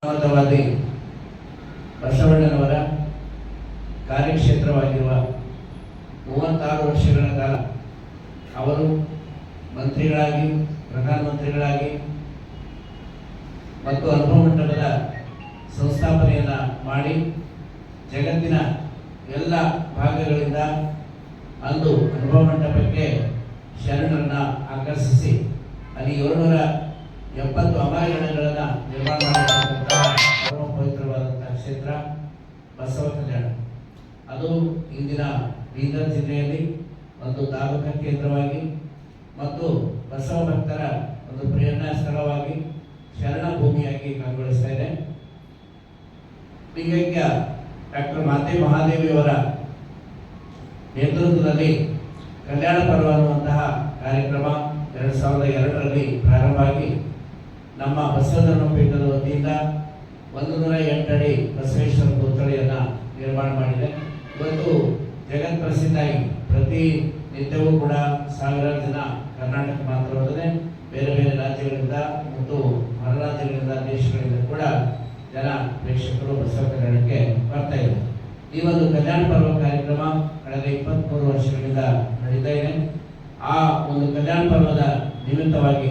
ಮಾನವತಾವಾದಿ ಬಸವಣ್ಣನವರ ಕಾರ್ಯಕ್ಷೇತ್ರವಾಗಿರುವ 36 ವರ್ಷಗಳ ಕಾಲ ಅವರು ಮಂತ್ರಿಗಳಾಗಿ, ಪ್ರಧಾನಮಂತ್ರಿಗಳಾಗಿ ಮತ್ತು ಅನುಭವ ಮಂಟಪದ ಸಂಸ್ಥಾಪನೆಯನ್ನು ಮಾಡಿ ಜಗತ್ತಿನ ಎಲ್ಲ ಭಾಗಗಳಿಂದ ಅಂದು ಅನುಭವ ಮಂಟಪಕ್ಕೆ ಶರಣರನ್ನ ಆಕರ್ಷಿಸಿ ಅಲ್ಲಿ 770 ಅಮರಗಣಗಳನ್ನು ನಿರ್ಮಾಣ ಮಾಡಿರುವಂತಹ ಪವಿತ್ರವಾದಂತಹ ಕ್ಷೇತ್ರ ಬಸವ ಕಲ್ಯಾಣ. ಅದು ಇಂದಿನ ಬೀದರ್ ಜಿಲ್ಲೆಯಲ್ಲಿ ಒಂದು ಧಾರ್ಮಿಕ ಕೇಂದ್ರವಾಗಿ ಮತ್ತು ಬಸವ ಭಕ್ತರ ಒಂದು ಪ್ರೇರಣಾ ಸ್ಥಳವಾಗಿ ಶರಣ ಭೂಮಿಯಾಗಿ ಕಂಗೊಳಿಸ್ತಾ ಇದೆ. ಲಿಂಗೈಕ್ಯ ಡಾಕ್ಟರ್ ಮಾತೆ ಮಹಾದೇವಿಯವರ ನೇತೃತ್ವದಲ್ಲಿ ಕಲ್ಯಾಣ ಪರ್ವ ಅನ್ನುವಂತಹ ಕಾರ್ಯಕ್ರಮ 2002ರಲ್ಲಿ ಪ್ರಾರಂಭ ಆಗಿ ನಮ್ಮ ಬಸವ ಪೀಠದ ವತಿಯಿಂದ 108 ಅಡಿ ಬಸವೇಶ್ವರ ಪುತ್ಥಳಿಯನ್ನು ನಿರ್ಮಾಣ ಮಾಡಿದೆ. ಇವತ್ತು ಜಗತ್ ಪ್ರಸಿದ್ಧಾಗಿ ಪ್ರತಿ ನಿತ್ಯವೂ ಕೂಡ ಸಾವಿರಾರು ಜನ ಕರ್ನಾಟಕ ಮಾತ್ರವಲ್ಲದೆ ಬೇರೆ ಬೇರೆ ರಾಜ್ಯಗಳಿಂದ ಮತ್ತು ಹೊರ ರಾಜ್ಯಗಳಿಂದ, ದೇಶಗಳಿಂದ ಕೂಡ ಜನ ಪ್ರೇಕ್ಷಕರು ಬಸವ ಕಲ್ಯಾಣಕ್ಕೆ ಬರ್ತಾ ಇದ್ದಾರೆ. ಈ ಒಂದು ಕಲ್ಯಾಣ ಪರ್ವ ಕಾರ್ಯಕ್ರಮ ಕಳೆದ 23 ವರ್ಷಗಳಿಂದ ನಡೀತಾ ಇದೆ. ಆ ಒಂದು ಕಲ್ಯಾಣ ಪರ್ವದ ನಿಮಿತ್ತವಾಗಿ